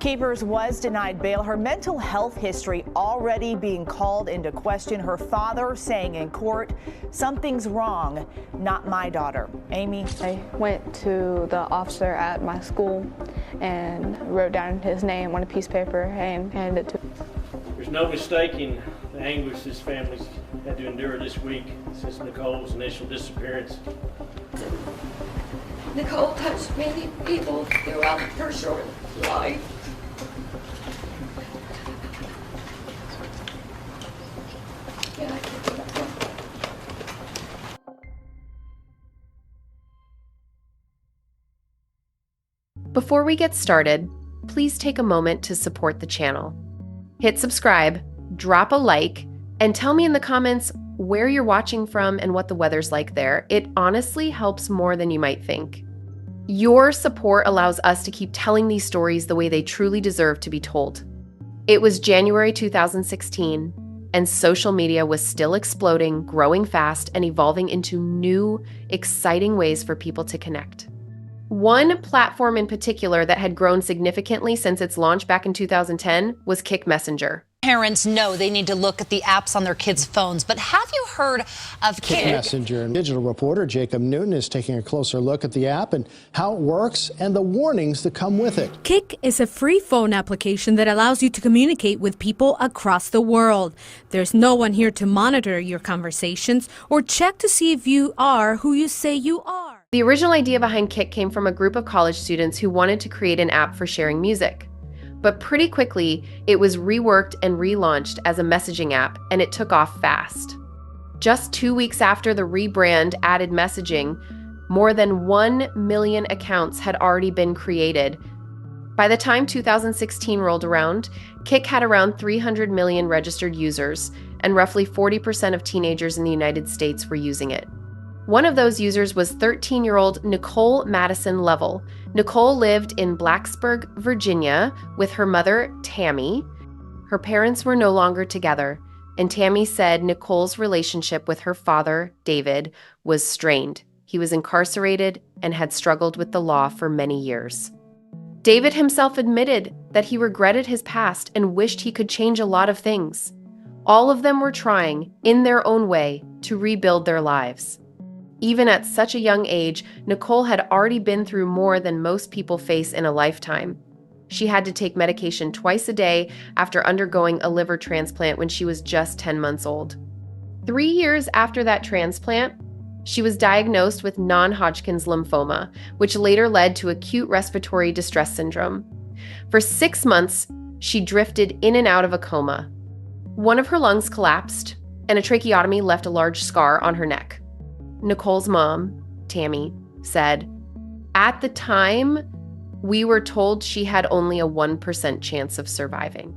Keepers was denied bail. Her mental health history already being called into question. Her father saying in court, "Something's wrong, not my daughter." Amy? I went to the officer at my school and wrote down his name on a piece of paper and handed it to him. There's no mistaking the anguish this family's had to endure this week since Nicole's initial disappearance. Nicole touched many people throughout her short life. Yeah, I can do that. Before we get started, please take a moment to support the channel. Hit subscribe, drop a like, and tell me in the comments where you're watching from and what the weather's like there. It honestly helps more than you might think. Your support allows us to keep telling these stories the way they truly deserve to be told. It was January 2016, and social media was still exploding, growing fast, and evolving into new, exciting ways for people to connect. One platform in particular that had grown significantly since its launch back in 2010 was Kik Messenger. Parents know they need to look at the apps on their kids' phones, but have you heard of Kik Messenger? Digital reporter Jacob Newton is taking a closer look at the app and how it works and the warnings that come with it. Kik is a free phone application that allows you to communicate with people across the world. There's no one here to monitor your conversations or check to see if you are who you say you are. The original idea behind Kik came from a group of college students who wanted to create an app for sharing music. But pretty quickly, it was reworked and relaunched as a messaging app, and it took off fast. Just 2 weeks after the rebrand added messaging, more than 1 million accounts had already been created. By the time 2016 rolled around, Kik had around 300 million registered users, and roughly 40% of teenagers in the United States were using it. One of those users was 13-year-old Nicole Madison Lovell. Nicole lived in Blacksburg, Virginia, with her mother, Tammy. Her parents were no longer together, and Tammy said Nicole's relationship with her father, David, was strained. He was incarcerated and had struggled with the law for many years. David himself admitted that he regretted his past and wished he could change a lot of things. All of them were trying, in their own way, to rebuild their lives. Even at such a young age, Nicole had already been through more than most people face in a lifetime. She had to take medication twice a day after undergoing a liver transplant when she was just 10 months old. 3 years after that transplant, she was diagnosed with non-Hodgkin's lymphoma, which later led to acute respiratory distress syndrome. For 6 months, she drifted in and out of a coma. One of her lungs collapsed, and a tracheotomy left a large scar on her neck. Nicole's mom, Tammy, said, "At the time, we were told she had only a 1% chance of surviving."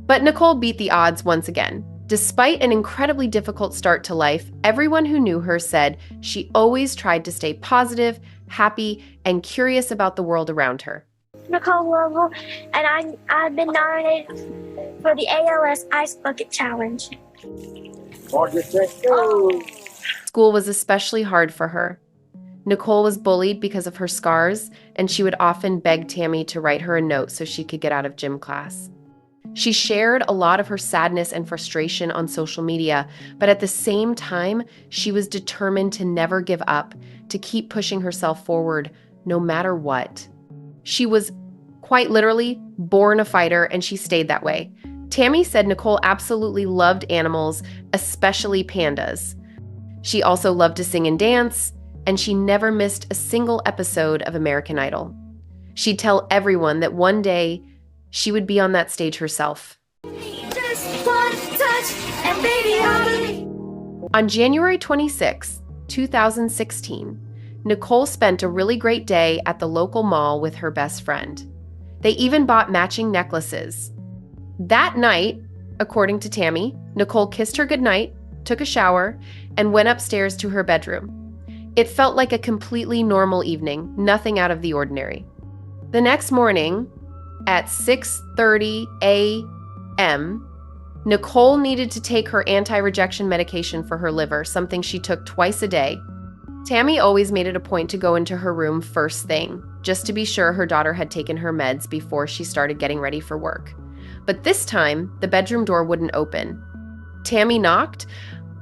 But Nicole beat the odds once again. Despite an incredibly difficult start to life, everyone who knew her said she always tried to stay positive, happy, and curious about the world around her. Nicole Lovell, and I've been nominated for the ALS Ice Bucket Challenge. School was especially hard for her. Nicole was bullied because of her scars, and she would often beg Tammy to write her a note so she could get out of gym class. She shared a lot of her sadness and frustration on social media, but at the same time, she was determined to never give up, to keep pushing herself forward, no matter what. She was quite literally born a fighter, and she stayed that way. Tammy said Nicole absolutely loved animals, especially pandas. She also loved to sing and dance, and she never missed a single episode of American Idol. She'd tell everyone that one day she would be on that stage herself. Just one touch and baby, On January 26, 2016, Nicole spent a really great day at the local mall with her best friend. They even bought matching necklaces. That night, according to Tammy, Nicole kissed her goodnight, took a shower, and went upstairs to her bedroom. It felt like a completely normal evening, nothing out of the ordinary. The next morning, at 6:30 a.m., Nicole needed to take her anti-rejection medication for her liver, something she took twice a day. Tammy always made it a point to go into her room first thing, just to be sure her daughter had taken her meds before she started getting ready for work. But this time, the bedroom door wouldn't open. Tammy knocked,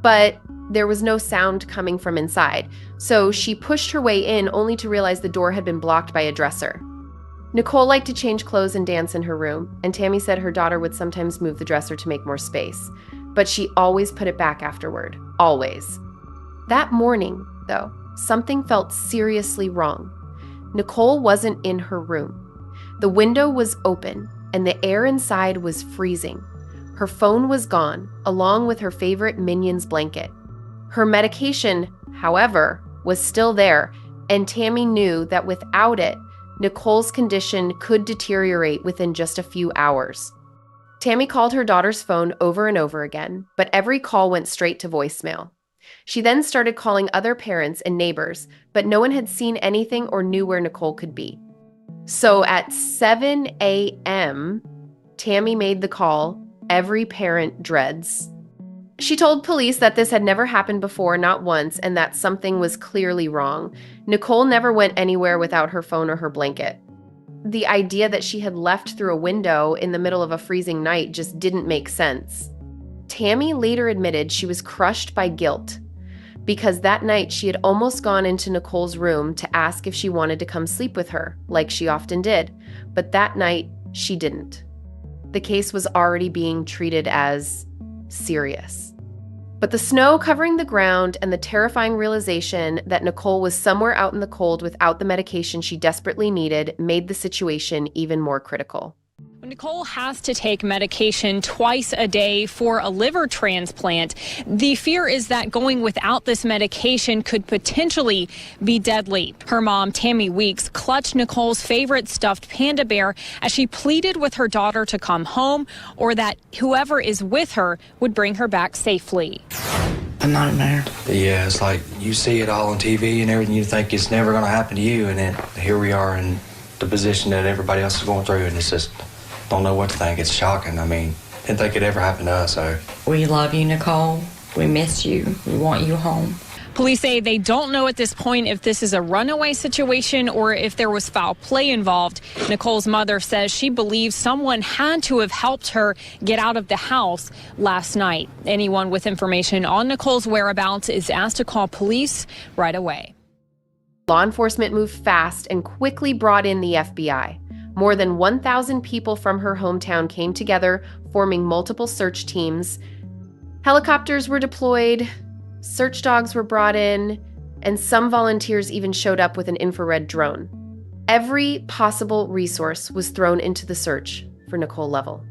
but there was no sound coming from inside, so she pushed her way in only to realize the door had been blocked by a dresser. Nicole liked to change clothes and dance in her room, and Tammy said her daughter would sometimes move the dresser to make more space, but she always put it back afterward, always. That morning, though, something felt seriously wrong. Nicole wasn't in her room. The window was open, and the air inside was freezing. Her phone was gone, along with her favorite Minions blanket. Her medication, however, was still there, and Tammy knew that without it, Nicole's condition could deteriorate within just a few hours. Tammy called her daughter's phone over and over again, but every call went straight to voicemail. She then started calling other parents and neighbors, but no one had seen anything or knew where Nicole could be. So at 7 a.m., Tammy made the call every parent dreads. She told police that this had never happened before, not once, and that something was clearly wrong. Nicole never went anywhere without her phone or her blanket. The idea that she had left through a window in the middle of a freezing night just didn't make sense. Tammy later admitted she was crushed by guilt because that night she had almost gone into Nicole's room to ask if she wanted to come sleep with her, like she often did, but that night she didn't. The case was already being treated as serious. But the snow covering the ground and the terrifying realization that Nicole was somewhere out in the cold without the medication she desperately needed made the situation even more critical. Nicole has to take medication twice a day for a liver transplant. The fear is that going without this medication could potentially be deadly. Her mom, Tammy Weeks, clutched Nicole's favorite stuffed panda bear as she pleaded with her daughter to come home or that whoever is with her would bring her back safely. A nightmare. Yeah, it's like you see it all on TV and everything, you think it's never going to happen to you, and then here we are in the position that everybody else is going through, and it's just don't know what to think. It's shocking. I mean, didn't think it'd ever happen to us. So we love you, Nicole. We miss you. We want you home. Police say they don't know at this point if this is a runaway situation or if there was foul play involved. Nicole's mother says she believes someone had to have helped her get out of the house last night. Anyone with information on Nicole's whereabouts is asked to call police right away. Law enforcement moved fast and quickly brought in the FBI. More than 1,000 people from her hometown came together, forming multiple search teams. Helicopters were deployed, search dogs were brought in, and some volunteers even showed up with an infrared drone. Every possible resource was thrown into the search for Nicole Lovell.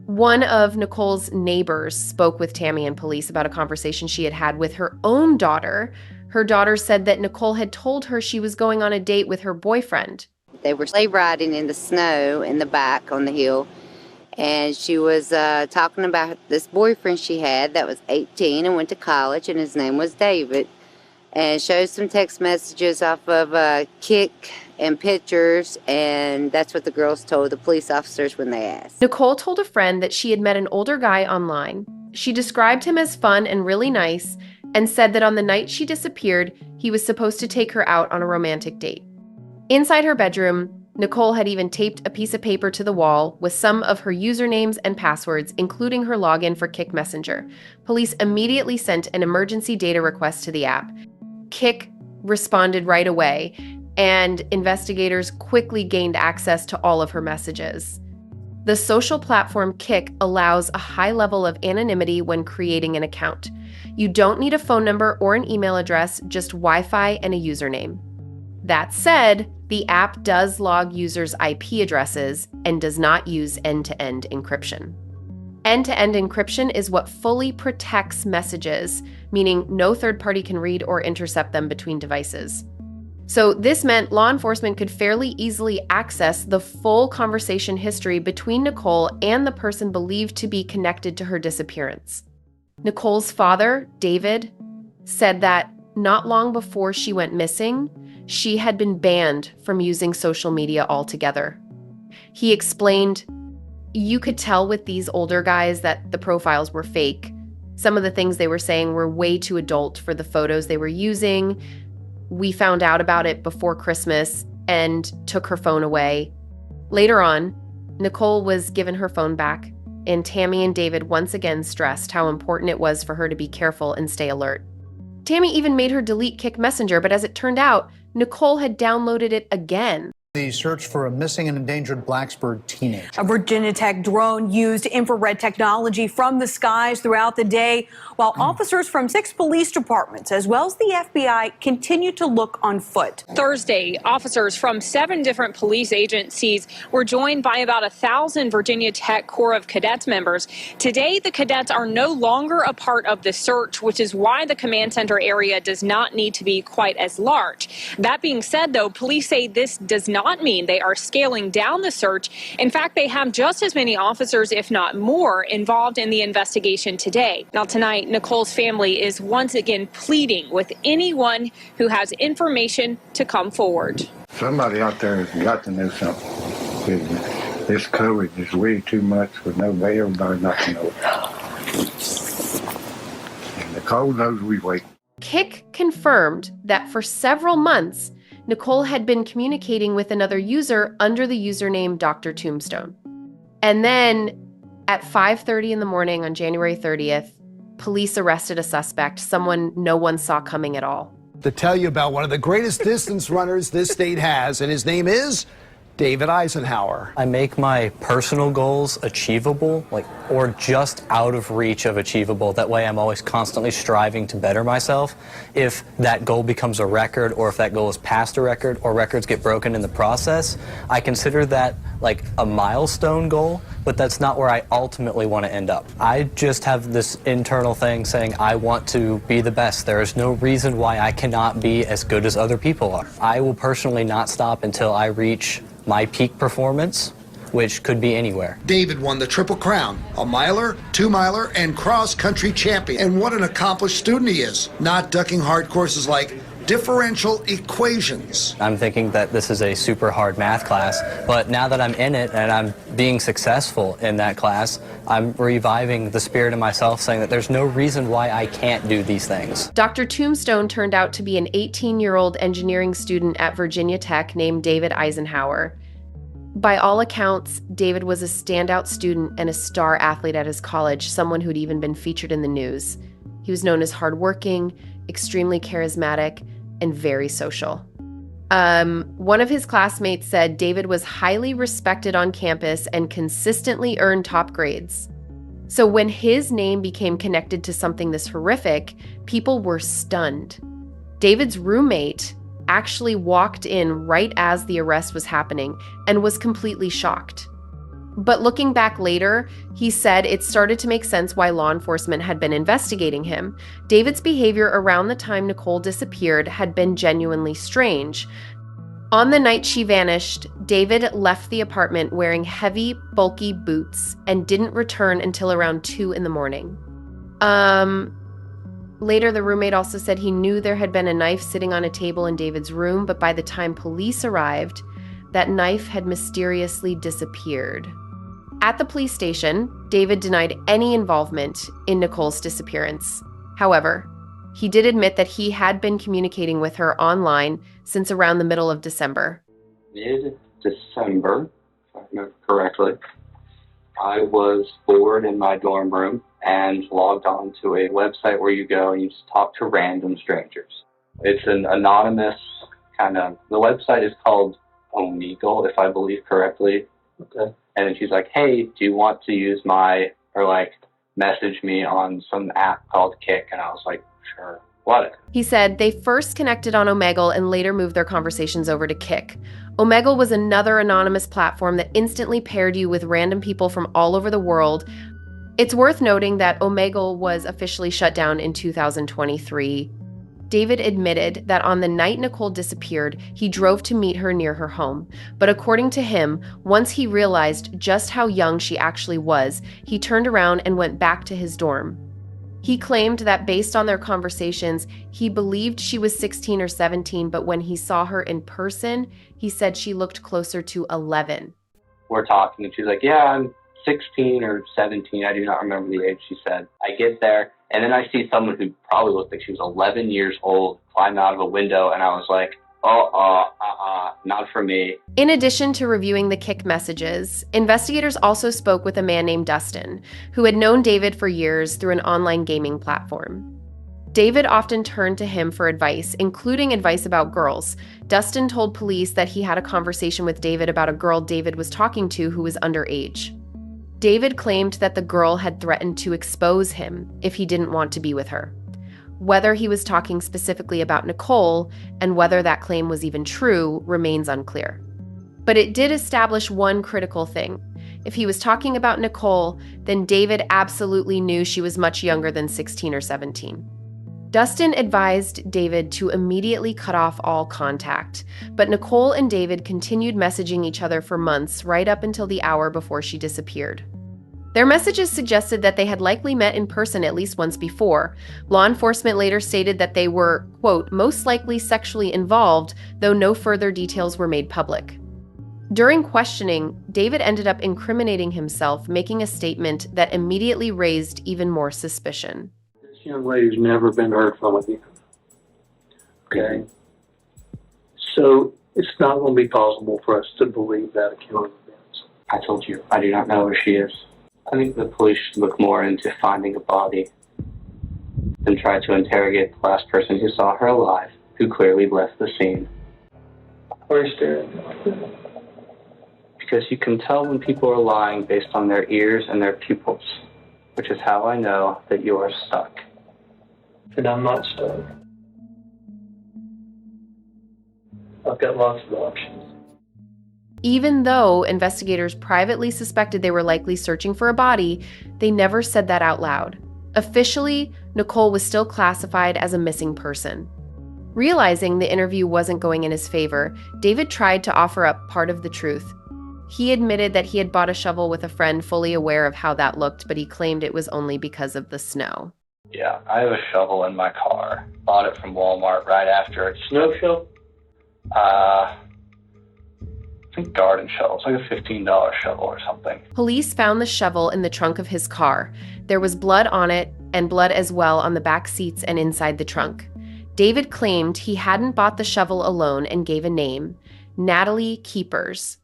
One of Nicole's neighbors spoke with Tammy and police about a conversation she had had with her own daughter. Her daughter said that Nicole had told her she was going on a date with her boyfriend. They were sleigh riding in the snow in the back on the hill, and she was talking about this boyfriend she had that was 18 and went to college, and his name was David, and showed some text messages off of Kik and pictures, and that's what the girls told the police officers when they asked. Nicole told a friend that she had met an older guy online. She described him as fun and really nice, and said that on the night she disappeared, he was supposed to take her out on a romantic date. Inside her bedroom, Nicole had even taped a piece of paper to the wall with some of her usernames and passwords, including her login for Kik Messenger. Police immediately sent an emergency data request to the app. Kik responded right away, and investigators quickly gained access to all of her messages. The social platform Kik allows a high level of anonymity when creating an account. You don't need a phone number or an email address, just Wi-Fi and a username. That said, the app does log users' IP addresses and does not use end-to-end encryption. End-to-end encryption is what fully protects messages, meaning no third party can read or intercept them between devices. So this meant law enforcement could fairly easily access the full conversation history between Nicole and the person believed to be connected to her disappearance. Nicole's father, David, said that not long before she went missing, she had been banned from using social media altogether. He explained, you could tell with these older guys that the profiles were fake. Some of the things they were saying were way too adult for the photos they were using. We found out about it before Christmas, and took her phone away. Later on, Nicole was given her phone back, and Tammy and David once again stressed how important it was for her to be careful and stay alert. Tammy even made her delete Kik Messenger, but as it turned out, Nicole had downloaded it again. The search for a missing and endangered Blacksburg teenager. A Virginia Tech drone used infrared technology from the skies throughout the day, while officers from 6 police departments, as well as the FBI, continue to look on foot. Thursday, officers from 7 different police agencies were joined by about 1,000 Virginia Tech Corps of Cadets members. Today, the cadets are no longer a part of the search, which is why the command center area does not need to be quite as large. That being said, though, police say this does not mean they are scaling down the search. In fact, they have just as many officers, if not more, involved in the investigation today. Now, tonight, Nicole's family is once again pleading with anyone who has information to come forward. Somebody out there has got to know something. This coverage is way too much for everybody not to know. And Nicole knows we wait. Kik confirmed that for several months, Nicole had been communicating with another user under the username Dr. Tombstone. And then at 5:30 in the morning on January 30th, police arrested a suspect, someone no one saw coming at all. To tell you about one of the greatest distance runners this state has, and his name is David Eisenhauer. I make my personal goals achievable, or just out of reach of achievable. That way I'm always constantly striving to better myself. If that goal becomes a record, or if that goal is past a record, or records get broken in the process, I consider that like a milestone goal, but that's not where I ultimately want to end up. I just have this internal thing saying I want to be the best. There is no reason why I cannot be as good as other people are. I will personally not stop until I reach my peak performance, which could be anywhere. David won the Triple Crown, a miler, 2-miler, and cross-country champion. And what an accomplished student he is, not ducking hard courses like differential equations. I'm thinking that this is a super hard math class, but now that I'm in it and I'm being successful in that class, I'm reviving the spirit in myself, saying that there's no reason why I can't do these things. Dr. Tombstone turned out to be an 18-year-old engineering student at Virginia Tech named David Eisenhauer. By all accounts, David was a standout student and a star athlete at his college, someone who'd even been featured in the news. He was known as hardworking, extremely charismatic, and very social. One of his classmates said David was highly respected on campus and consistently earned top grades. So when his name became connected to something this horrific, people were stunned. David's roommate actually walked in right as the arrest was happening and was completely shocked. But looking back later, he said it started to make sense why law enforcement had been investigating him. David's behavior around the time Nicole disappeared had been genuinely strange. On the night she vanished, David left the apartment wearing heavy, bulky boots and didn't return until around 2 in the morning. Later, the roommate also said he knew there had been a knife sitting on a table in David's room, but by the time police arrived, that knife had mysteriously disappeared. At the police station, David denied any involvement in Nicole's disappearance. However, he did admit that he had been communicating with her online since around the middle of December. Mid-December, if I remember correctly, I was bored in my dorm room and logged on to a website where you go and you just talk to random strangers. It's an anonymous the website is called Omegle, if I believe correctly. Okay. And then she's like, hey, do you want to use message me on some app called Kik? And I was like, sure, whatever. He said they first connected on Omegle and later moved their conversations over to Kik. Omegle was another anonymous platform that instantly paired you with random people from all over the world. It's worth noting that Omegle was officially shut down in 2023. David admitted that on the night Nicole disappeared, he drove to meet her near her home. But according to him, once he realized just how young she actually was, he turned around and went back to his dorm. He claimed that based on their conversations, he believed she was 16 or 17, but when he saw her in person, he said she looked closer to 11. We're talking, and she's like, yeah, I'm 16 or 17. I do not remember the age she said. I get there. And then I see someone who probably looked like she was 11 years old climb out of a window, and I was like, not for me. In addition to reviewing the kick messages, investigators also spoke with a man named Dustin, who had known David for years through an online gaming platform. David often turned to him for advice, including advice about girls. Dustin told police that he had a conversation with David about a girl David was talking to who was underage. David claimed that the girl had threatened to expose him if he didn't want to be with her. Whether he was talking specifically about Nicole and whether that claim was even true remains unclear. But it did establish one critical thing. If he was talking about Nicole, then David absolutely knew she was much younger than 16 or 17. Dustin advised David to immediately cut off all contact, but Nicole and David continued messaging each other for months, right up until the hour before she disappeared. Their messages suggested that they had likely met in person at least once before. Law enforcement later stated that they were, quote, most likely sexually involved, though no further details were made public. During questioning, David ended up incriminating himself, making a statement that immediately raised even more suspicion. This young lady's never been heard from again. Okay? So it's not going to be possible for us to believe that account of events. I told you, I do not know where she is. I think the police should look more into finding a body than try to interrogate the last person who saw her alive, who clearly left the scene. Why are you staring at me like that? Because you can tell when people are lying based on their ears and their pupils, which is how I know that you are stuck. And I'm not stuck. I've got lots of options. Even though investigators privately suspected they were likely searching for a body, they never said that out loud. Officially, Nicole was still classified as a missing person. Realizing the interview wasn't going in his favor, David tried to offer up part of the truth. He admitted that he had bought a shovel with a friend, fully aware of how that looked, but he claimed it was only because of the snow. Yeah, I have a shovel in my car. Bought it from Walmart right after it. Snow shovel? I think garden shovel. It's like a $15 shovel or something. Police found the shovel in the trunk of his car. There was blood on it and blood as well on the back seats and inside the trunk. David claimed he hadn't bought the shovel alone and gave a name, Natalie Keepers.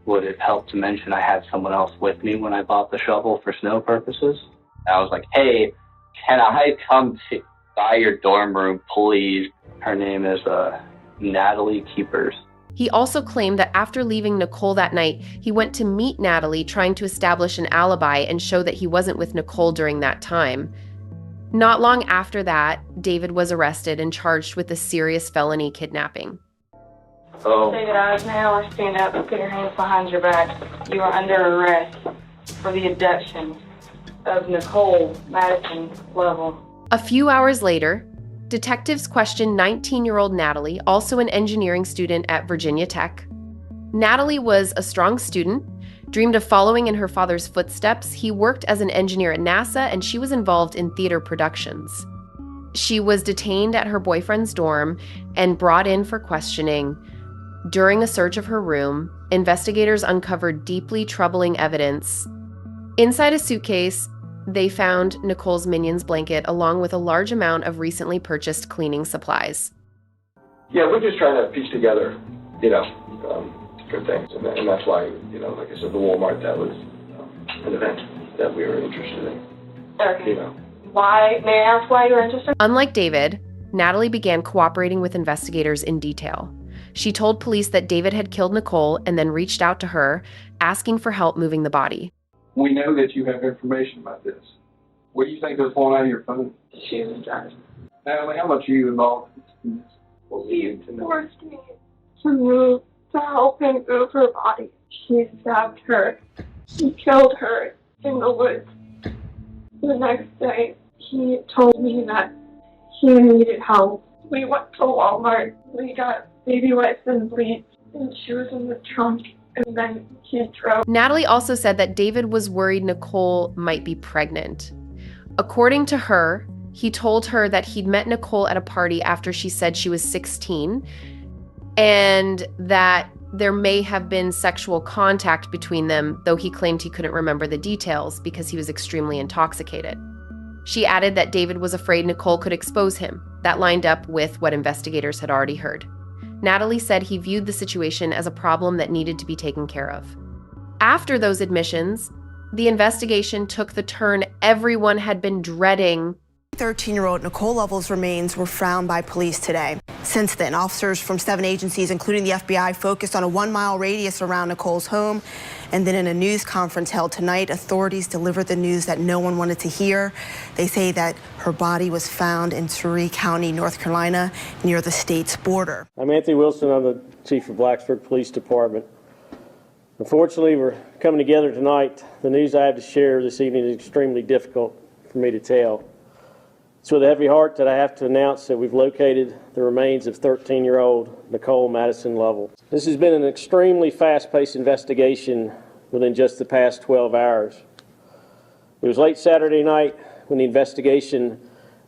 Would it help to mention I had someone else with me when I bought the shovel for snow purposes? I was like, hey, can I come by your dorm room, please? Her name is Natalie Keepers. He also claimed that after leaving Nicole that night, he went to meet Natalie, trying to establish an alibi and show that he wasn't with Nicole during that time. Not long after that, David was arrested and charged with a serious felony kidnapping. David Eisenhauer, stand up and put your hands behind your back. You are under arrest for the abduction of Nicole Madison Lovell. A few hours later, detectives questioned 19-year-old Natalie, also an engineering student at Virginia Tech. Natalie was a strong student, dreamed of following in her father's footsteps. He worked as an engineer at NASA, and she was involved in theater productions. She was detained at her boyfriend's dorm and brought in for questioning. During a search of her room, investigators uncovered deeply troubling evidence. Inside a suitcase, they found Nicole's Minion's blanket along with a large amount of recently purchased cleaning supplies. Yeah, we're just trying to piece together, different things. And that's why, like I said, the Walmart, that was an event that we were interested in. Okay. Why, may I ask why you're interested? Unlike David, Natalie began cooperating with investigators in detail. She told police that David had killed Nicole and then reached out to her, asking for help moving the body. We know that you have information about this. What do you think was going on in your phone? She was driving. Natalie, how much are you involved in this? He forced me to move to help him move her body. He stabbed her. He killed her in the woods. The next day, he told me that he needed help. We went to Walmart. We got baby wipes and bleach, and she was in the trunk, and then he drove. Natalie also said that David was worried Nicole might be pregnant. According to her, he told her that he'd met Nicole at a party after she said she was 16, and that there may have been sexual contact between them, though he claimed he couldn't remember the details because he was extremely intoxicated. She added that David was afraid Nicole could expose him. That lined up with what investigators had already heard. Natalie said he viewed the situation as a problem that needed to be taken care of. After those admissions, the investigation took the turn everyone had been dreading. 13-year-old Nicole Lovell's remains were found by police today. Since then, officers from 7 agencies, including the FBI, focused on a 1-mile radius around Nicole's home. And then in a news conference held tonight, authorities delivered the news that no one wanted to hear. They say that her body was found in Surrey County, North Carolina, near the state's border. I'm Anthony Wilson. I'm the chief of Blacksburg Police Department. Unfortunately, we're coming together tonight. The news I have to share this evening is extremely difficult for me to tell. It's with a heavy heart that I have to announce that we've located the remains of 13-year-old Nicole Madison Lovell. This has been an extremely fast-paced investigation within just the past 12 hours. It was late Saturday night when the investigation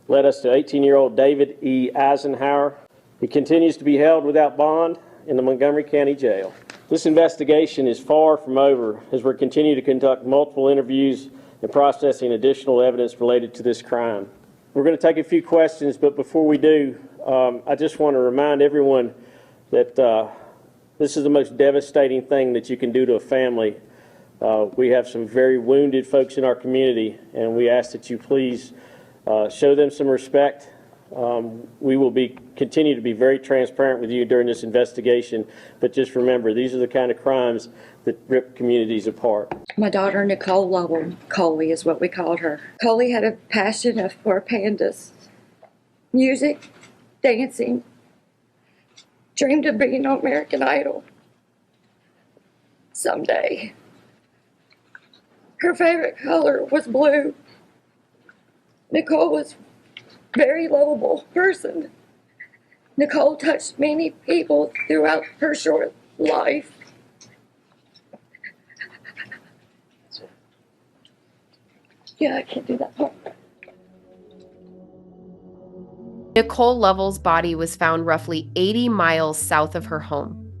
led us to 18-year-old David E. Eisenhauer. He continues to be held without bond in the Montgomery County Jail. This investigation is far from over as we continue to conduct multiple interviews and processing additional evidence related to this crime. We're going to take a few questions, but before we do, I just want to remind everyone that this is the most devastating thing that you can do to a family. We have some very wounded folks in our community, and we ask that you please show them some respect. We will continue to be very transparent with you during this investigation, but just remember, these are the kind of crimes that rip communities apart. My daughter, Nicole Lovell, Coley is what we called her. Coley had a passion for pandas, music, dancing, dreamed of being on American Idol someday. Her favorite color was blue. Nicole was a very lovable person. Nicole touched many people throughout her short life. Yeah, I can't do that part. Nicole Lovell's body was found roughly 80 miles south of her home.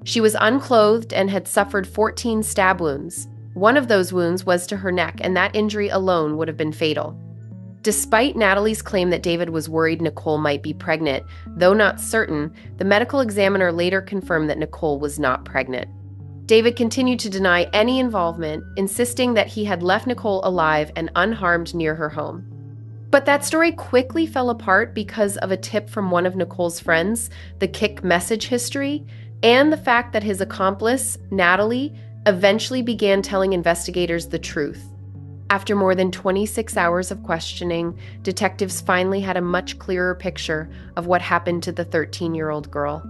She was unclothed and had suffered 14 stab wounds. One of those wounds was to her neck, and that injury alone would have been fatal. Despite Natalie's claim that David was worried Nicole might be pregnant, though not certain, the medical examiner later confirmed that Nicole was not pregnant. David continued to deny any involvement, insisting that he had left Nicole alive and unharmed near her home. But that story quickly fell apart because of a tip from one of Nicole's friends, the Kik message history, and the fact that his accomplice, Natalie, eventually began telling investigators the truth. After more than 26 hours of questioning, detectives finally had a much clearer picture of what happened to the 13-year-old girl.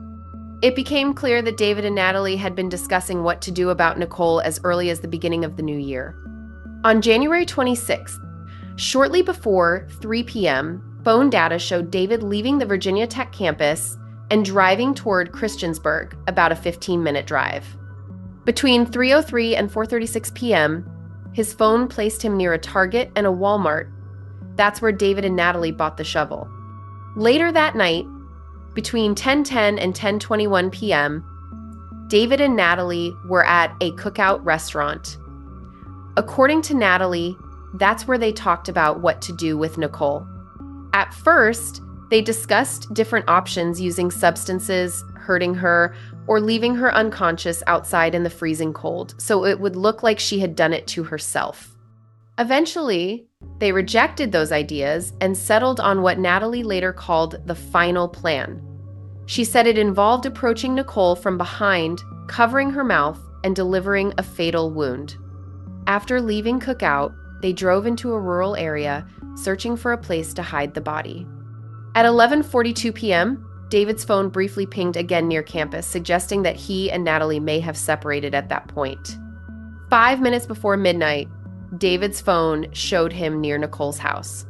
It became clear that David and Natalie had been discussing what to do about Nicole as early as the beginning of the new year. On January 26th, shortly before 3 p.m., phone data showed David leaving the Virginia Tech campus and driving toward Christiansburg, about a 15-minute drive. Between 3:03 and 4:36 p.m., his phone placed him near a Target and a Walmart. That's where David and Natalie bought the shovel. Later that night, between 10:10 and 10:21 p.m., David and Natalie were at a cookout restaurant. According to Natalie, that's where they talked about what to do with Nicole. At first, they discussed different options using substances, hurting her, or leaving her unconscious outside in the freezing cold, so it would look like she had done it to herself. Eventually, they rejected those ideas and settled on what Natalie later called the final plan. She said it involved approaching Nicole from behind, covering her mouth, and delivering a fatal wound. After leaving Cookout, they drove into a rural area, searching for a place to hide the body. At 11:42 p.m., David's phone briefly pinged again near campus, suggesting that he and Natalie may have separated at that point. 5 minutes before midnight, David's phone showed him near Nicole's house.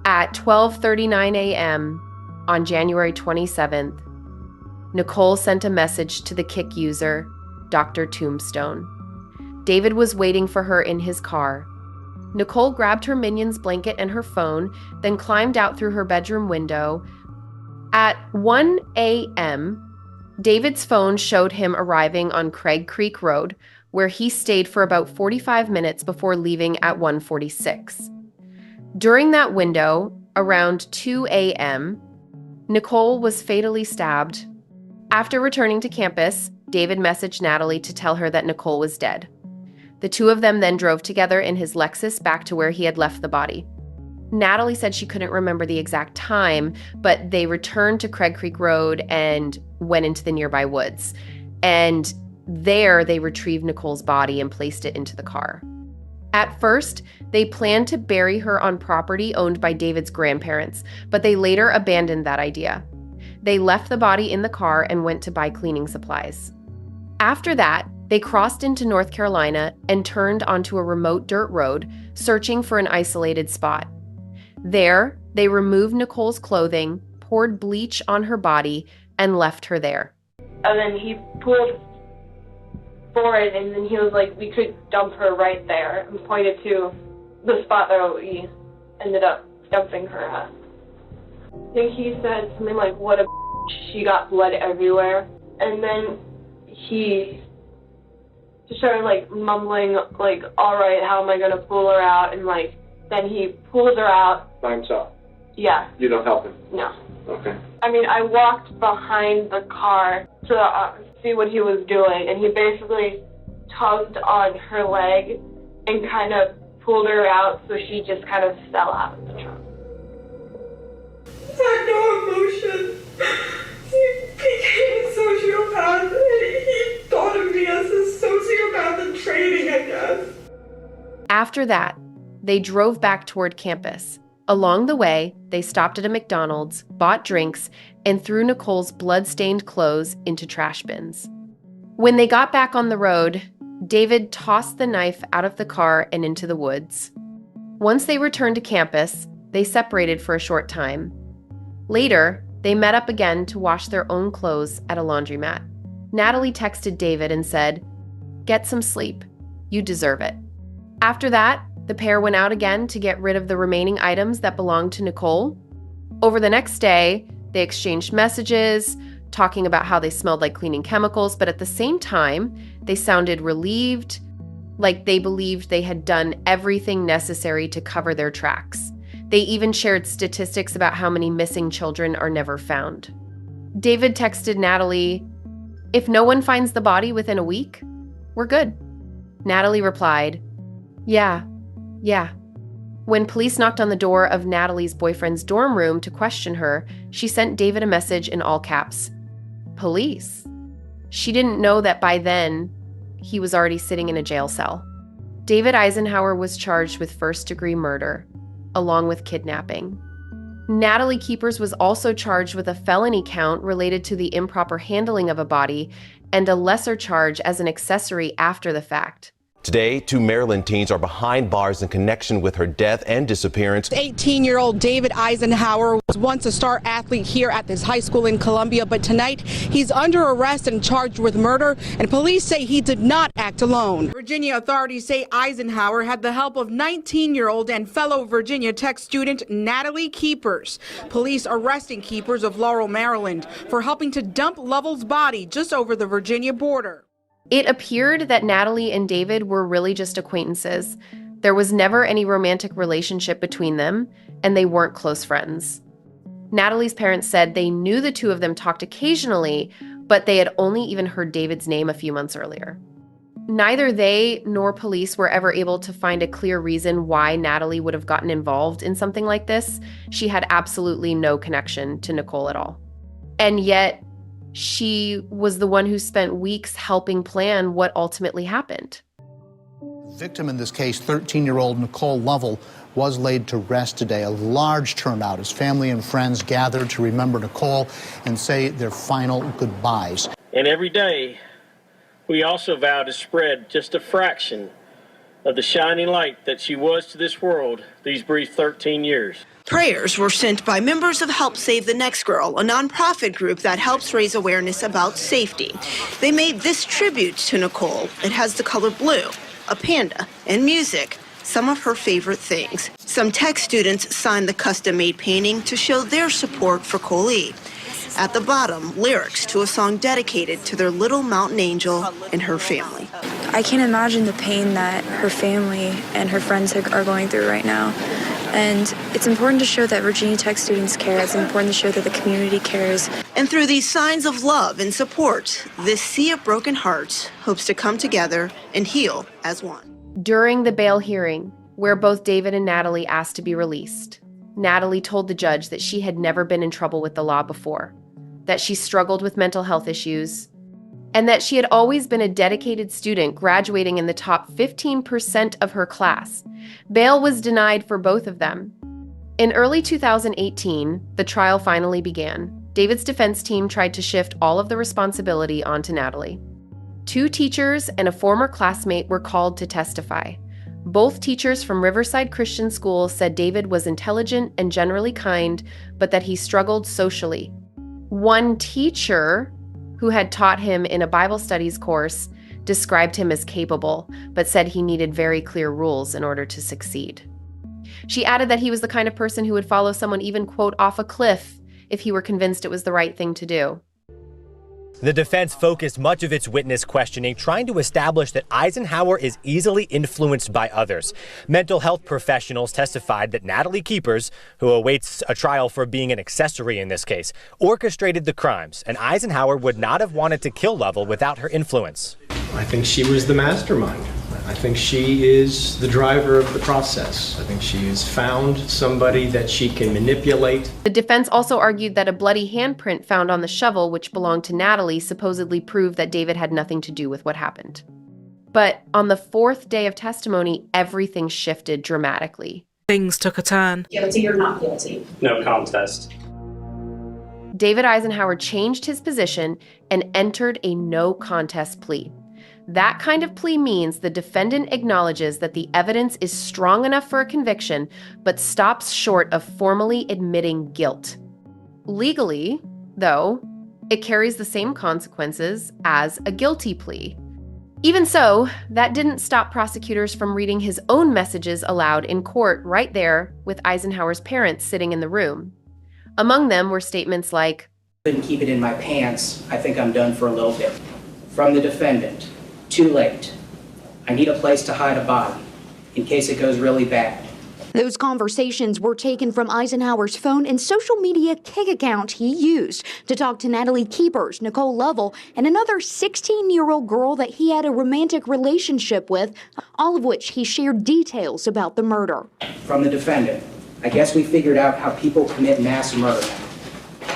At 12:39 a.m. on January 27th, Nicole sent a message to the Kik user, Dr. Tombstone. David was waiting for her in his car. Nicole grabbed her minion's blanket and her phone, then climbed out through her bedroom window. At 1 a.m., David's phone showed him arriving on Craig Creek Road, where he stayed for about 45 minutes before leaving at 1:46. During that window, around 2 a.m., Nicole was fatally stabbed After returning to campus, David messaged Natalie to tell her that Nicole was dead. The two of them then drove together in his Lexus back to where he had left the body. Natalie said she couldn't remember the exact time, but they returned to Craig Creek Road and went into the nearby woods. And there, they retrieved Nicole's body and placed it into the car. At first, they planned to bury her on property owned by David's grandparents, but they later abandoned that idea. They left the body in the car and went to buy cleaning supplies. After that, they crossed into North Carolina and turned onto a remote dirt road, searching for an isolated spot. There, they removed Nicole's clothing, poured bleach on her body, and left her there. And then he pulled forward, and then he was like, we could dump her right there, and pointed to the spot that we ended up dumping her at. I think he said something like, what a she got blood everywhere. And then he just started like mumbling like, all right, how am I going to pull her out? And like, then he pulls her out. By himself? Yeah. You don't help him? No. Okay. I mean, I walked behind the car to see what he was doing, and he basically tugged on her leg and kind of pulled her out, so she just kind of fell out of the trunk. He had no emotion. He became a sociopath, and he thought of me as a sociopath in training, I guess. After that, they drove back toward campus. Along the way, they stopped at a McDonald's, bought drinks, and threw Nicole's blood-stained clothes into trash bins. When they got back on the road, David tossed the knife out of the car and into the woods. Once they returned to campus, they separated for a short time. Later, they met up again to wash their own clothes at a laundromat. Natalie texted David and said, "Get some sleep. You deserve it." After that, the pair went out again to get rid of the remaining items that belonged to Nicole. Over the next day, they exchanged messages, talking about how they smelled like cleaning chemicals, but at the same time, they sounded relieved, like they believed they had done everything necessary to cover their tracks. They even shared statistics about how many missing children are never found. David texted Natalie, "If no one finds the body within a week, we're good." Natalie replied, Yeah. When police knocked on the door of Natalie's boyfriend's dorm room to question her, she sent David a message in all caps. Police? She didn't know that by then, he was already sitting in a jail cell. David Eisenhauer was charged with first-degree murder, along with kidnapping. Natalie Keepers was also charged with a felony count related to the improper handling of a body and a lesser charge as an accessory after the fact. Today, 2 Maryland teens are behind bars in connection with her death and disappearance. 18-year-old David Eisenhauer was once a star athlete here at this high school in Columbia, but tonight he's under arrest and charged with murder, and police say he did not act alone. Virginia authorities say Eisenhauer had the help of 19-year-old and fellow Virginia Tech student Natalie Keepers. Police arresting Keepers of Laurel, Maryland, for helping to dump Lovell's body just over the Virginia border. It appeared that Natalie and David were really just acquaintances. There was never any romantic relationship between them, and they weren't close friends. Natalie's parents said they knew the two of them talked occasionally, but they had only even heard David's name a few months earlier. Neither they nor police were ever able to find a clear reason why Natalie would have gotten involved in something like this. She had absolutely no connection to Nicole at all. And yet, she was the one who spent weeks helping plan what ultimately happened. Victim in this case, 13-year-old Nicole Lovell, was laid to rest today. A large turnout as family and friends gathered to remember Nicole and say their final goodbyes. And every day, we also vow to spread just a fraction of the shining light that she was to this world these brief 13 years. Prayers were sent by members of Help Save the Next Girl, a nonprofit group that helps raise awareness about safety. They made this tribute to Nicole. It has the color blue, a panda, and music, some of her favorite things. Some tech students signed the custom-made painting to show their support for Coley. At the bottom, lyrics to a song dedicated to their little mountain angel and her family. I can't imagine the pain that her family and her friends are going through right now. And it's important to show that Virginia Tech students care. It's important to show that the community cares. And through these signs of love and support, this sea of broken hearts hopes to come together and heal as one. During the bail hearing, where both David and Natalie asked to be released, Natalie told the judge that she had never been in trouble with the law before, that she struggled with mental health issues, and that she had always been a dedicated student, graduating in the top 15% of her class. Bail was denied for both of them. In early 2018, the trial finally began. David's defense team tried to shift all of the responsibility onto Natalie. 2 teachers and a former classmate were called to testify. Both teachers from Riverside Christian School said David was intelligent and generally kind, but that he struggled socially. One teacher, who had taught him in a Bible studies course, described him as capable, but said he needed very clear rules in order to succeed. She added that he was the kind of person who would follow someone even, quote, off a cliff if he were convinced it was the right thing to do. The defense focused much of its witness questioning trying to establish that Eisenhauer is easily influenced by others. Mental health professionals testified that Natalie Keepers, who awaits a trial for being an accessory in this case, orchestrated the crimes, and Eisenhauer would not have wanted to kill Lovell without her influence. I think she was the mastermind. I think she is the driver of the process. I think she has found somebody that she can manipulate. The defense also argued that a bloody handprint found on the shovel, which belonged to Natalie, supposedly proved that David had nothing to do with what happened. But on the 4th day of testimony, everything shifted dramatically. Things took a turn. Guilty or not guilty? No contest. David Eisenhauer changed his position and entered a no contest plea. That kind of plea means the defendant acknowledges that the evidence is strong enough for a conviction, but stops short of formally admitting guilt. Legally, though, it carries the same consequences as a guilty plea. Even so, that didn't stop prosecutors from reading his own messages aloud in court right there with Eisenhower's parents sitting in the room. Among them were statements like, "Couldn't keep it in my pants. I think I'm done for a little bit." From the defendant, "Too late. I need a place to hide a body in case it goes really bad." Those conversations were taken from Eisenhower's phone and social media kick account he used to talk to Natalie Keepers, Nicole Lovell, and another 16-year-old girl that he had a romantic relationship with, all of which he shared details about the murder. From the defendant, "I guess we figured out how people commit mass murder now."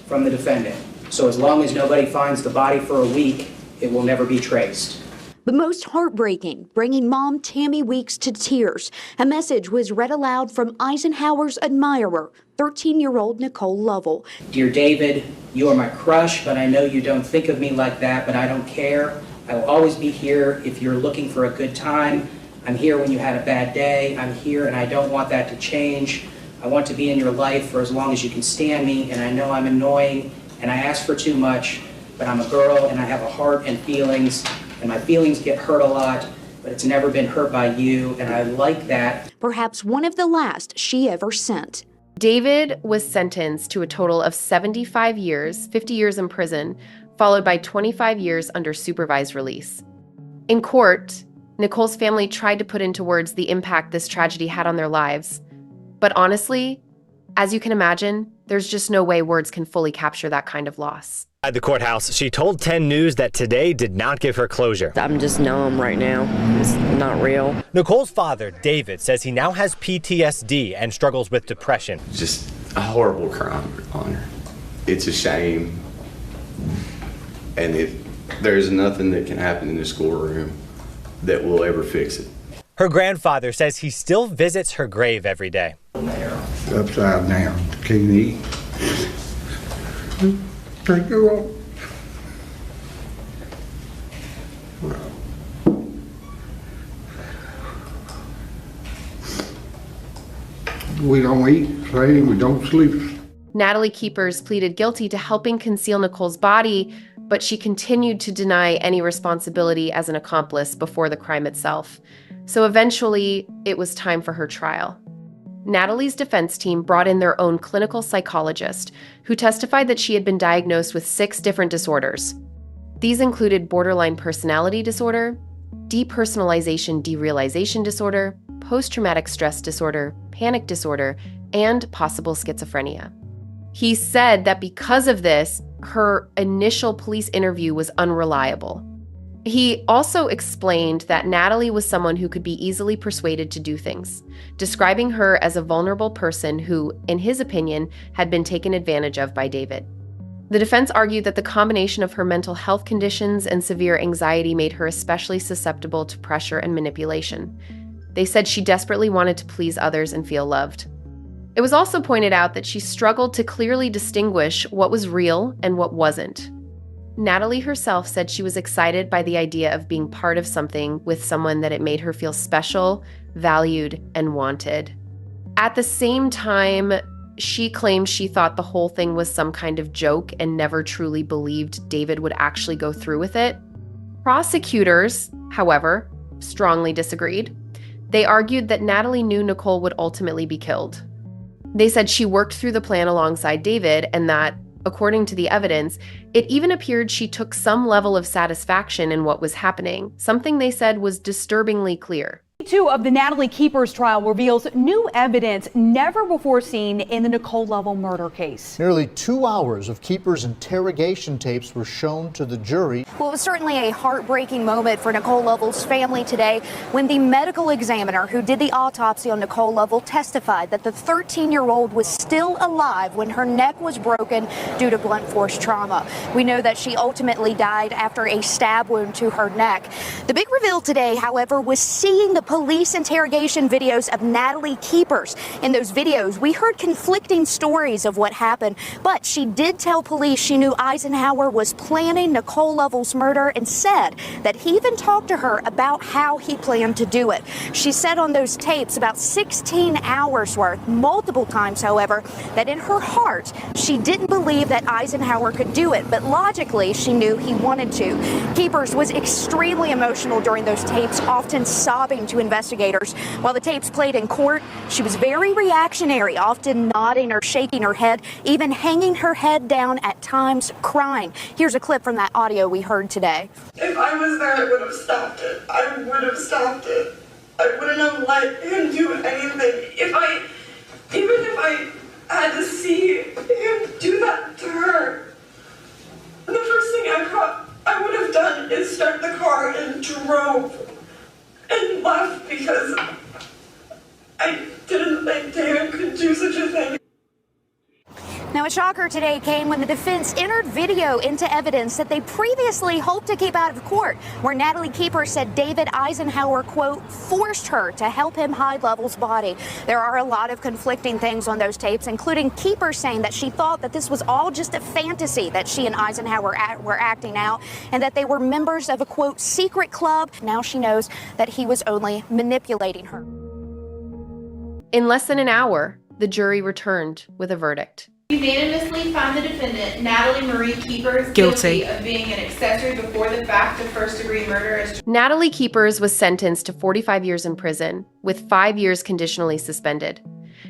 From the defendant, "So as long as nobody finds the body for a week, it will never be traced." But most heartbreaking, bringing mom Tammy Weeks to tears, a message was read aloud from Eisenhower's admirer, 13-year-old Nicole Lovell. "Dear David, you are my crush, but I know you don't think of me like that, but I don't care. I will always be here if you're looking for a good time. I'm here when you had a bad day. I'm here and I don't want that to change. I want to be in your life for as long as you can stand me, and I know I'm annoying and I ask for too much, but I'm a girl and I have a heart and feelings, and my feelings get hurt a lot, but it's never been hurt by you, and I like that." Perhaps one of the last she ever sent. David was sentenced to a total of 75 years, 50 years in prison, followed by 25 years under supervised release. In court, Nicole's family tried to put into words the impact this tragedy had on their lives. But honestly, as you can imagine, there's just no way words can fully capture that kind of loss. At the courthouse, she told 10 News that today did not give her closure. I'm just numb right now. It's not real. Nicole's father, David, says he now has PTSD and struggles with depression. Just a horrible crime on her. It's a shame. And there's nothing that can happen in the schoolroom that will ever fix it. Her grandfather says he still visits her grave every day. Upside down, can't eat. Take her off. We don't eat, say, we don't sleep. Natalie Keepers pleaded guilty to helping conceal Nicole's body, but she continued to deny any responsibility as an accomplice before the crime itself. So eventually, it was time for her trial. Natalie's defense team brought in their own clinical psychologist, who testified that she had been diagnosed with 6 different disorders. These included borderline personality disorder, depersonalization derealization disorder, post-traumatic stress disorder, panic disorder, and possible schizophrenia. He said that because of this, her initial police interview was unreliable. He also explained that Natalie was someone who could be easily persuaded to do things, describing her as a vulnerable person who, in his opinion, had been taken advantage of by David. The defense argued that the combination of her mental health conditions and severe anxiety made her especially susceptible to pressure and manipulation. They said she desperately wanted to please others and feel loved. It was also pointed out that she struggled to clearly distinguish what was real and what wasn't. Natalie herself said she was excited by the idea of being part of something with someone that it made her feel special, valued, and wanted. At the same time, she claimed she thought the whole thing was some kind of joke and never truly believed David would actually go through with it. Prosecutors, however, strongly disagreed. They argued that Natalie knew Nicole would ultimately be killed. They said she worked through the plan alongside David and that, according to the evidence, it even appeared she took some level of satisfaction in what was happening, something they said was disturbingly clear. Two of the Natalie Keepers trial reveals new evidence never before seen in the Nicole Lovell murder case. Nearly 2 hours of Keepers' interrogation tapes were shown to the jury. Well, it was certainly a heartbreaking moment for Nicole Lovell's family today when the medical examiner who did the autopsy on Nicole Lovell testified that the 13-year-old was still alive when her neck was broken due to blunt force trauma. We know that she ultimately died after a stab wound to her neck. The big reveal today, however, was seeing the police interrogation videos of Natalie Keepers. In those videos, we heard conflicting stories of what happened, but she did tell police she knew Eisenhauer was planning Nicole Lovell's murder and said that he even talked to her about how he planned to do it. She said on those tapes about 16 hours worth, multiple times, however, that in her heart, she didn't believe that Eisenhauer could do it, but logically, she knew he wanted to. Keepers was extremely emotional during those tapes, often sobbing to investigators. While the tapes played in court, she was very reactionary, often nodding or shaking her head, even hanging her head down at times, crying. Here's a clip from that audio we heard today. If I was there, I would have stopped it. I would have stopped it. I wouldn't have let him do anything. Even if I had to see him do that to her, the first thing I would have done is start the car and drove and left because I didn't think David could do such a thing. Now, a shocker today came when the defense entered video into evidence that they previously hoped to keep out of court, where Natalie Keepers said David Eisenhauer, quote, forced her to help him hide Lovell's body. There are a lot of conflicting things on those tapes, including Keepers saying that she thought that this was all just a fantasy that she and Eisenhauer were acting out, and that they were members of a, quote, secret club. Now she knows that he was only manipulating her. In less than an hour, the jury returned with a verdict. Unanimously found the defendant, Natalie Marie Keepers, guilty of being an accessory before the fact of first-degree murder. Natalie Keepers was sentenced to 45 years in prison, with 5 years conditionally suspended.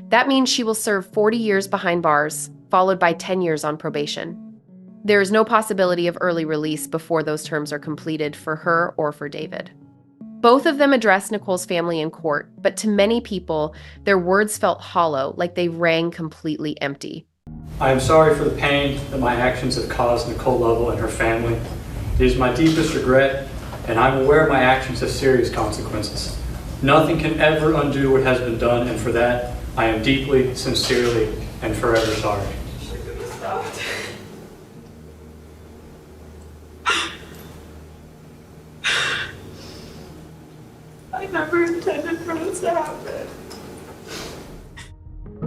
That means she will serve 40 years behind bars, followed by 10 years on probation. There is no possibility of early release before those terms are completed for her or for David. Both of them addressed Nicole's family in court, but to many people, their words felt hollow, like they rang completely empty. I am sorry for the pain that my actions have caused Nicole Lovell and her family. It is my deepest regret, and I'm aware my actions have serious consequences. Nothing can ever undo what has been done, and for that, I am deeply, sincerely, and forever sorry. I never intended for this to happen.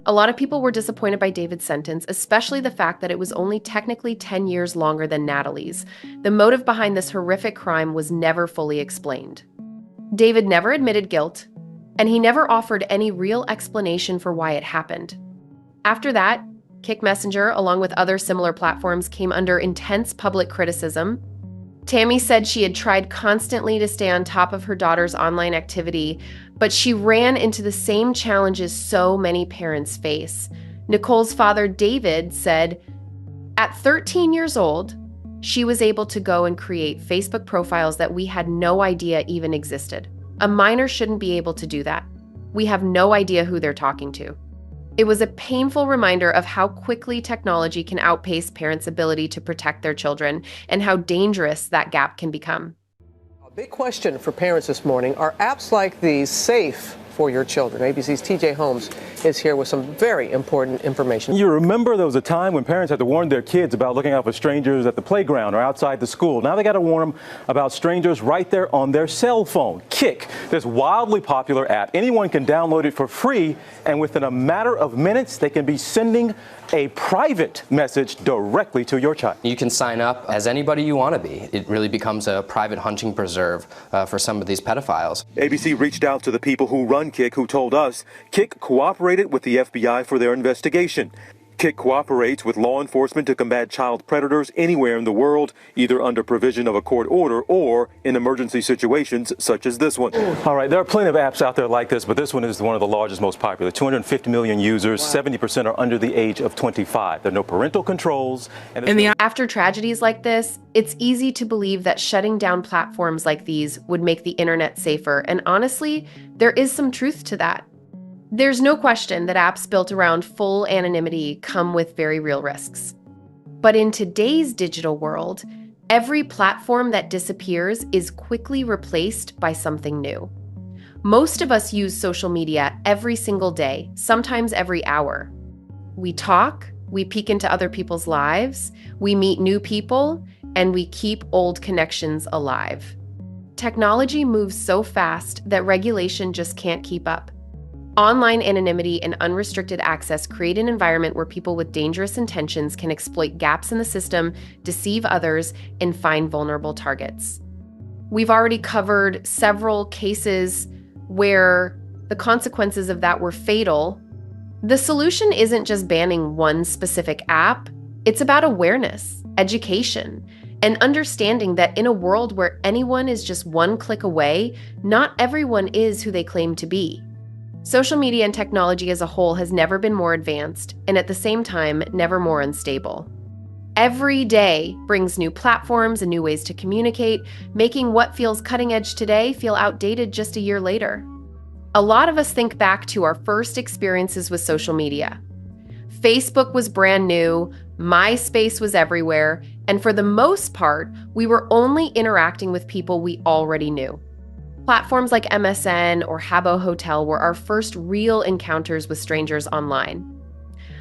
A lot of people were disappointed by David's sentence, especially the fact that it was only technically 10 years longer than Natalie's. The motive behind this horrific crime was never fully explained. David never admitted guilt, and he never offered any real explanation for why it happened. After that, Kick Messenger, along with other similar platforms, came under intense public criticism. Tammy said she had tried constantly to stay on top of her daughter's online activity, but she ran into the same challenges so many parents face. Nicole's father, David, said, at 13 years old, she was able to go and create Facebook profiles that we had no idea even existed. A minor shouldn't be able to do that. We have no idea who they're talking to. It was a painful reminder of how quickly technology can outpace parents' ability to protect their children and how dangerous that gap can become. A big question for parents this morning: are apps like these safe for your children? ABC's TJ Holmes is here with some very important information. You remember there was a time when parents had to warn their kids about looking out for strangers at the playground or outside the school. Now they got to warn them about strangers right there on their cell phone. Kik, this wildly popular app, anyone can download it for free, and within a matter of minutes, they can be sending a private message directly to your child. You can sign up as anybody you want to be. It really becomes a private hunting preserve for some of these pedophiles. ABC reached out to the people who run Kik, who told us Kik cooperated with the FBI for their investigation. Kik cooperates with law enforcement to combat child predators anywhere in the world, either under provision of a court order or in emergency situations such as this one. All right, there are plenty of apps out there like this, but this one is one of the largest, most popular. 250 million users, 70% are under the age of 25. There are no parental controls. After tragedies like this, it's easy to believe that shutting down platforms like these would make the internet safer, and honestly, there is some truth to that. There's no question that apps built around full anonymity come with very real risks. But in today's digital world, every platform that disappears is quickly replaced by something new. Most of us use social media every single day, sometimes every hour. We talk, we peek into other people's lives, we meet new people, and we keep old connections alive. Technology moves so fast that regulation just can't keep up. Online anonymity and unrestricted access create an environment where people with dangerous intentions can exploit gaps in the system, deceive others, and find vulnerable targets. We've already covered several cases where the consequences of that were fatal. The solution isn't just banning one specific app, it's about awareness, education, and understanding that in a world where anyone is just one click away, not everyone is who they claim to be. Social media and technology as a whole has never been more advanced, and at the same time, never more unstable. Every day brings new platforms and new ways to communicate, making what feels cutting edge today feel outdated just a year later. A lot of us think back to our first experiences with social media. Facebook was brand new, MySpace was everywhere, and for the most part, we were only interacting with people we already knew. Platforms like MSN or Habbo Hotel were our first real encounters with strangers online.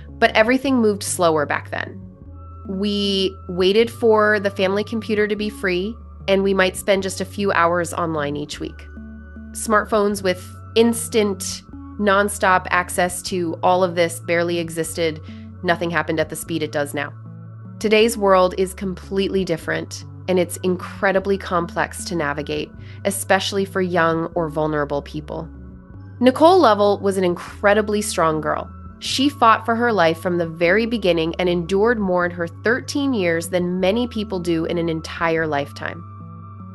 But everything moved slower back then. We waited for the family computer to be free, and we might spend just a few hours online each week. Smartphones with instant, nonstop access to all of this barely existed. Nothing happened at the speed it does now. Today's world is completely different, and it's incredibly complex to navigate, especially for young or vulnerable people. Nicole Lovell was an incredibly strong girl. She fought for her life from the very beginning and endured more in her 13 years than many people do in an entire lifetime.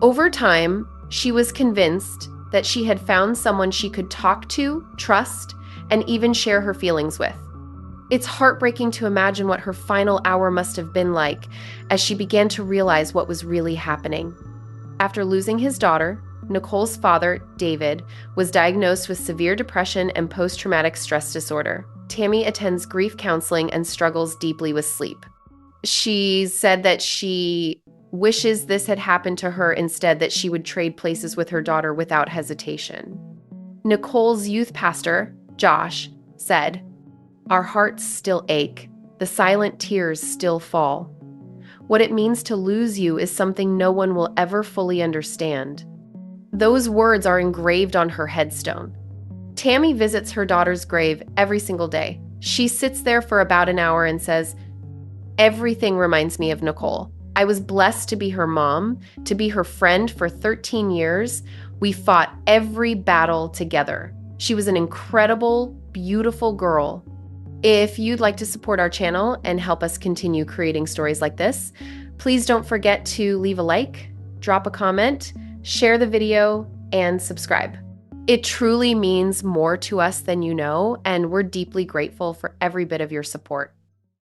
Over time, she was convinced that she had found someone she could talk to, trust, and even share her feelings with. It's heartbreaking to imagine what her final hour must have been like as she began to realize what was really happening. After losing his daughter, Nicole's father, David, was diagnosed with severe depression and post-traumatic stress disorder. Tammy attends grief counseling and struggles deeply with sleep. She said that she wishes this had happened to her instead, that she would trade places with her daughter without hesitation. Nicole's youth pastor, Josh, said, "Our hearts still ache. The silent tears still fall. What it means to lose you is something no one will ever fully understand." Those words are engraved on her headstone. Tammy visits her daughter's grave every single day. She sits there for about an hour and says, "Everything reminds me of Nicole. I was blessed to be her mom, to be her friend for 13 years. We fought every battle together. She was an incredible, beautiful girl." If you'd like to support our channel and help us continue creating stories like this, please don't forget to leave a like, drop a comment, share the video, and subscribe. It truly means more to us than you know, and we're deeply grateful for every bit of your support.